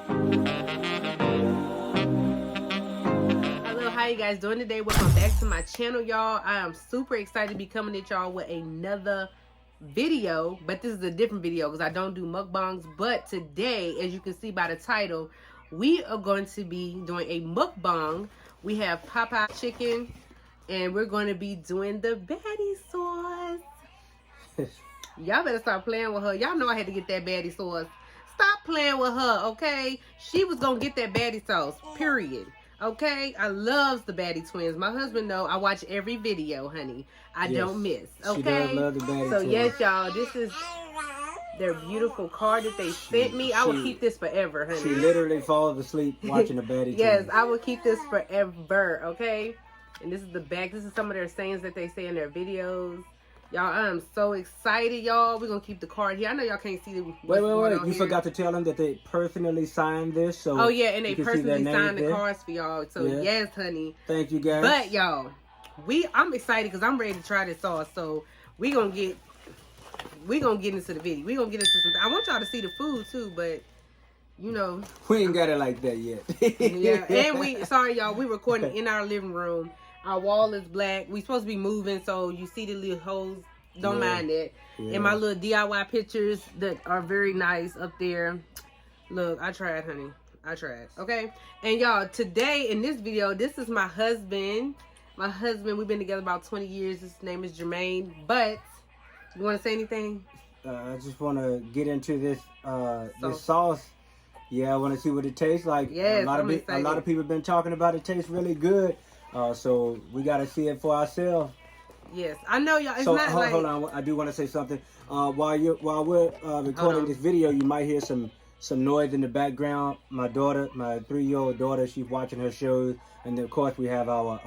Hello, how you guys doing today? Welcome back to my channel, y'all. I am super excited to be coming at y'all with another video, but this is a different video because I don't do mukbangs. But today, as you can see by the title, we are going to be doing a mukbang. We have Popeyes chicken, and we're going to be doing the Baddie Sawwce. Y'all better stop playing with her. Y'all know I had to get that Baddie Sawwce. Stop playing with her, okay? She was gonna get that Baddie sauce, period. Okay? I loves the Baddie twins. My husband know I watch every video, honey. I don't miss, okay? She does love the Baddie so twins. yes, y'all, this is their beautiful card that they sent me. I will keep this forever, honey. She literally falls asleep watching the Baddie yes, twins. I will keep this forever, okay? And this is the back. This is some of their sayings that they say in their videos. Y'all, I am so excited, y'all. We're going to keep the card here. I know y'all can't see the Wait. You forgot to tell them that they personally signed this. So oh, yeah, and they personally signed the cards for y'all. So, yeah. yes, honey. Thank you, guys. But, y'all, I'm excited because I'm ready to try this sauce. So, we're going to get into the video. We're going to get into something. I want y'all to see the food, too, but, you know. We ain't got it like that yet. Yeah, and sorry, y'all, we recording in our living room. Our wall is black. We supposed to be moving, so you see the little holes. Don't mind that. Yeah. And my little DIY pictures that are very nice up there. Look, I tried, honey. I tried. Okay? And y'all, today in this video, this is my husband. My husband, we've been together about 20 years. His name is Jermaine. But, you want to say anything? I just want to get into this this sauce. Yeah, I want to see what it tastes like. Yes, a lot of people have been talking about it. Tastes really good. So we got to see it for ourselves. Yes, I know y'all. So hold on, I do want to say something. While we're recording this video, you might hear some noise in the background. My daughter, my 3-year-old daughter, she's watching her shows, and then of course we have our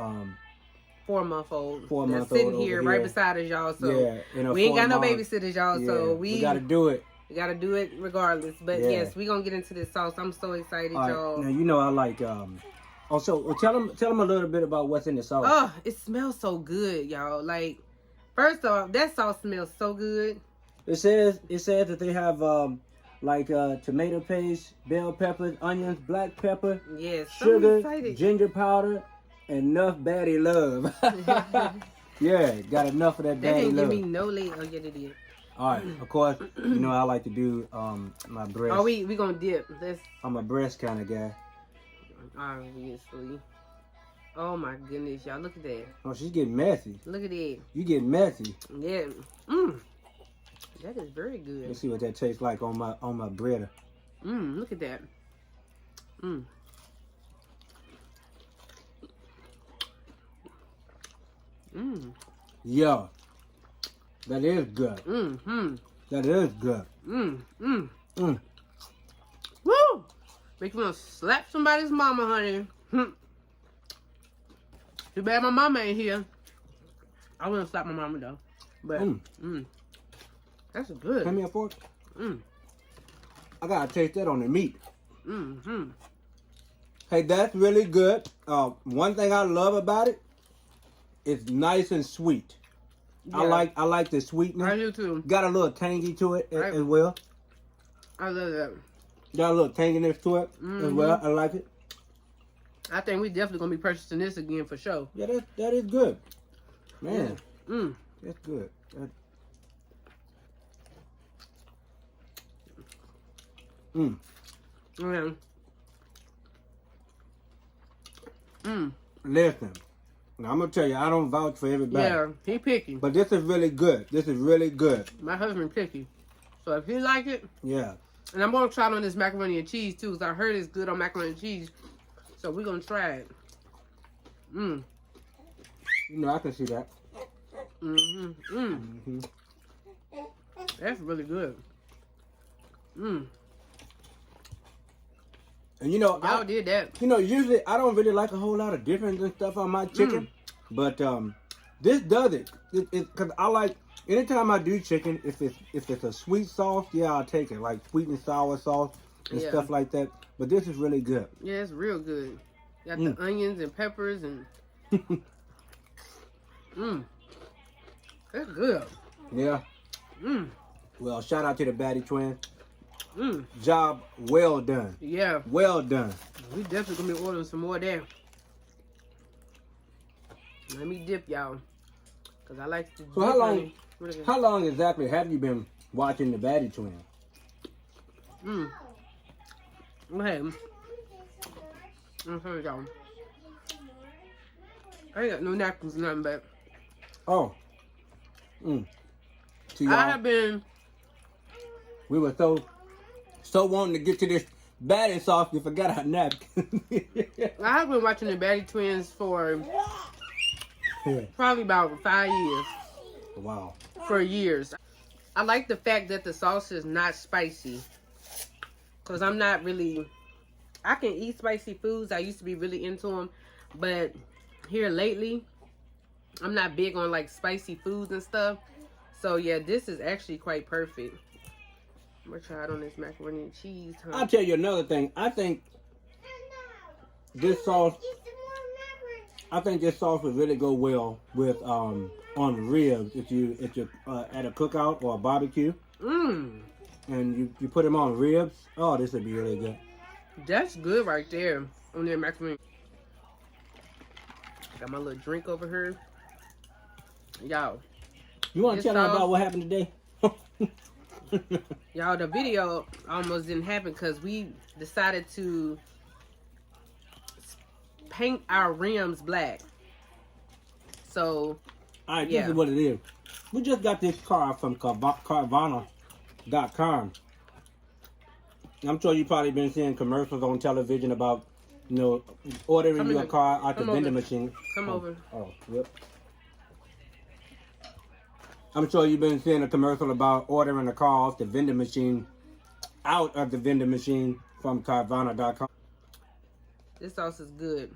4-month-old sitting here right beside us, y'all. So yeah, we ain't got no babysitters, y'all. Yeah, so we got to do it. We got to do it regardless. But yes, we gonna get into this sauce. I'm so excited, y'all. Now you know I like Also, tell them a little bit about what's in the sauce. Oh, it smells so good, y'all. Like, first off, that sauce smells so good. It says that they have tomato paste, bell peppers, onions, black pepper, sugar, ginger powder, and enough Baddie love. Yeah, got enough of that Baddie love. They didn't give me no late. Oh yeah, they did. All right, of course, you know I like to do my breast. Oh, we gonna dip. I'm a breast kind of guy. Obviously. Oh my goodness, y'all, look at that. Oh, she's getting messy. Look at that. You get messy. Yeah. That is very good. Let's see what that tastes like on my bread. Look at that. Yeah. That is good. That is good. Woo! Make you want to slap somebody's mama, honey. Too bad my mama ain't here. I wouldn't slap my mama though. But that's good. Hand me a fork. I gotta taste that on the meat. Hey, that's really good. One thing I love about it, it's nice and sweet. Yeah. I like the sweetness. I do too. Got a little tangy to it as well. I love that. Got a little tanginess to it as well. I like it. I think we definitely gonna be purchasing this again for sure. Yeah, that is good, man. Yeah. That's good. Listen, now I'm gonna tell you, I don't vouch for everybody. Yeah, he picky. But this is really good. This is really good. My husband picky, so if he like it, yeah. And I'm gonna try it on this macaroni and cheese too, because I heard it's good on macaroni and cheese. So we're gonna try it. You know, I can see that. That's really good. And you know, y'all did that. You know, usually I don't really like a whole lot of difference and stuff on my chicken, but this does it. Because I like anytime I do chicken, if it's a sweet sauce, yeah, I'll take it, like sweet and sour sauce and stuff like that. But this is really good. Yeah, it's real good. Got the onions and peppers and That's good. Yeah. Well, shout out to the Baddie twins. Job well done. Yeah. Well done. We definitely gonna be ordering some more there. Let me dip, y'all. Cause I like to dip. So how long exactly have you been watching the Baddie Twins? Okay. Y'all. I ain't got no napkins or nothing, but Oh. See, y'all, I have been. we were so wanting to get to this Baddie Sawwce, we forgot our napkin. I have been watching the Baddie Twins for probably about 5 years. Wow. For years. I like the fact that the sauce is not spicy. Because I'm not really... I can eat spicy foods. I used to be really into them. But here lately, I'm not big on like spicy foods and stuff. So yeah, this is actually quite perfect. I'm going to try it on this macaroni and cheese. I'll tell you another thing. I think this sauce... would really go well with on ribs if you're at a cookout or a barbecue. And you put them on ribs. Oh, this would be really good. That's good right there on that macaroni. Got my little drink over here. Y'all. You want to tell them about what happened today? Y'all, the video almost didn't happen because we decided to paint our rims black. So, alright, this is what it is. We just got this car from Carvana.com. I'm sure you've probably been seeing commercials on television about, ordering your car out the vending machine. Come over. Oh, yep. I'm sure you've been seeing a commercial about ordering a car off the vending machine, out of the vending machine from Carvana.com. This sauce is good.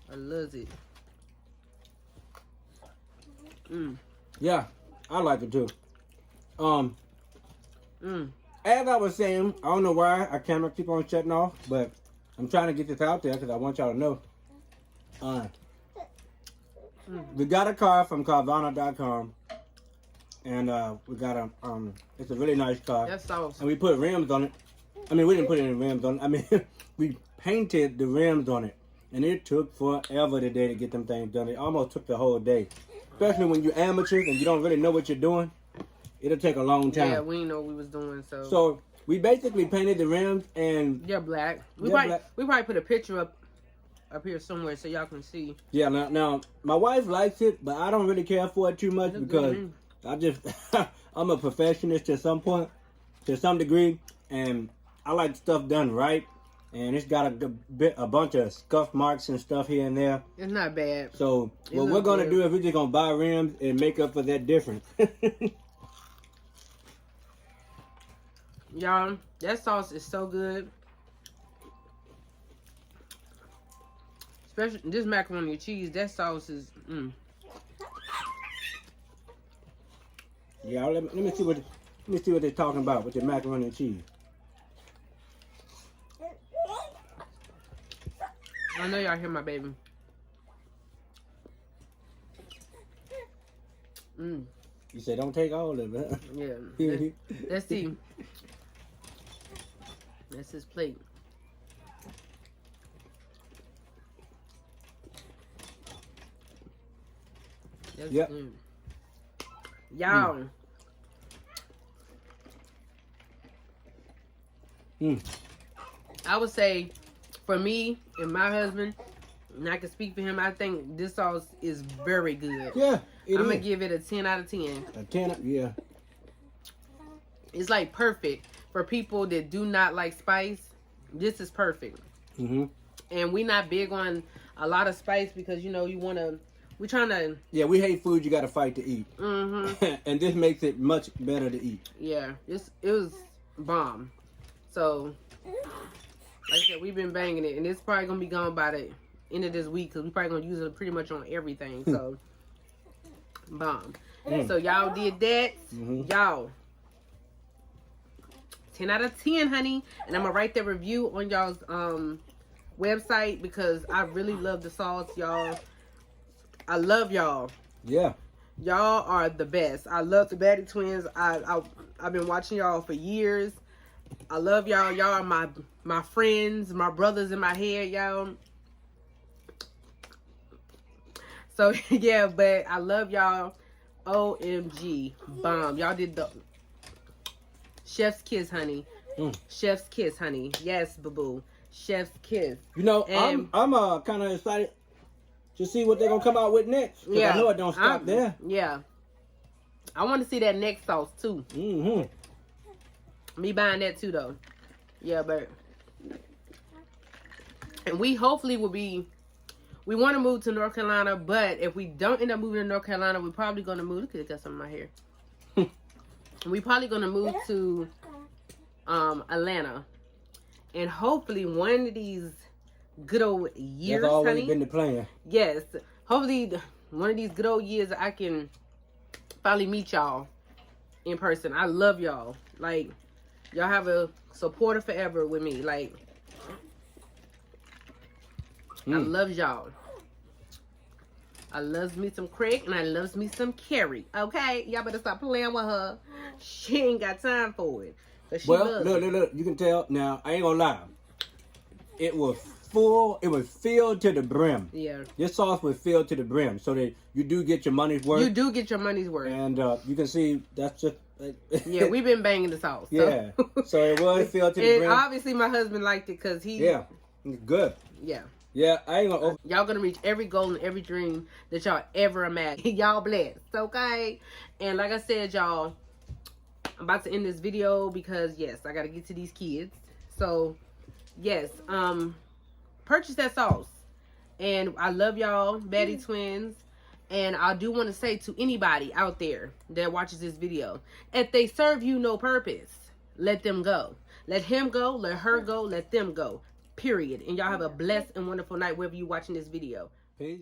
I love it. Yeah, I like it too. As I was saying, I don't know why our camera keep on shutting off, but I'm trying to get this out there because I want y'all to know. We got a car from Carvana.com, and we got it's a really nice car. That sauce. And we put rims on it. I mean, we didn't put any rims on it. I mean, we painted the rims on it, and it took forever today to get them things done. It almost took the whole day, especially when you're amateurs and you don't really know what you're doing. It'll take a long time. Yeah, we didn't know what we was doing, so. So we basically painted the rims, and they're black. We probably put a picture up here somewhere so y'all can see. Yeah, now my wife likes it, but I don't really care for it too much because I just I'm a perfectionist to some point, to some degree, and I like stuff done right. And it's got a bunch of scuff marks and stuff here and there. It's not bad. So what we're gonna do is we're just gonna buy rims and make up for that difference. Y'all, that sauce is so good. Especially this macaroni and cheese, that sauce is Yeah, let me see what they're talking about with the macaroni and cheese. I know y'all hear my baby. You said don't take all of it, huh? Yeah. Let's see. That's his plate. That's good. Y'all. I would say, for me and my husband, and I can speak for him, I think this sauce is very good. Yeah, I'm going to give it a 10 out of 10. A 10, yeah. It's like perfect for people that do not like spice. This is perfect. And we not big on a lot of spice because, you want to, we're trying to. Yeah, we hate food you got to fight to eat. And this makes it much better to eat. Yeah, it was bomb. So, like I said, we've been banging it. And it's probably going to be gone by the end of this week because we're probably going to use it pretty much on everything. So, bomb. So, y'all did that. Y'all. 10 out of 10, honey. And I'm going to write the review on y'all's website because I really love the sauce, y'all. I love y'all. Yeah. Y'all are the best. I love the Baddie twins. I've been watching y'all for years. I love y'all. Y'all are my friends, my brothers in my head, y'all. So yeah, but I love y'all. OMG, bomb. Y'all did the chef's kiss, honey. Chef's kiss, honey. Yes, boo-boo. Chef's kiss. You know, And I'm kind of excited to see what they're gonna come out with next. Yeah, I know it don't stop there. Yeah, I want to see that next sauce too. Me buying that too though. Yeah, but and we hopefully will be. We want to move to North Carolina, but if we don't end up moving to North Carolina, we're probably gonna move. Look at it, got some in my hair. We're probably gonna move to Atlanta, and hopefully one of these good old years, That's always honey. been the plan. Yes, hopefully one of these good old years I can finally meet y'all in person. I love y'all. Like, y'all have a supporter forever with me. Like, I love y'all. I loves me some Craig and I loves me some Carrie. Okay, y'all better stop playing with her. She ain't got time for it. Well, look. You can tell now. I ain't gonna lie. It was full. It was filled to the brim. Yeah. This sauce was filled to the brim, so that you do get your money's worth. You do get your money's worth. And you can see that's just. Yeah, we've been banging the sauce. So. Yeah. So it was filled to the brim. And obviously my husband liked it because he. Yeah. Good. Yeah. Yeah, I ain't gonna. Y'all gonna reach every goal and every dream that y'all ever imagined. Y'all blessed, okay? And like I said, y'all, I'm about to end this video because yes, I gotta get to these kids. So yes, purchase that sauce. And I love y'all, Baddie twins. And I do want to say to anybody out there that watches this video, if they serve you no purpose, let them go. Let him go, let her go, let them go. Period. And y'all have a blessed and wonderful night wherever you're watching this video. Peace.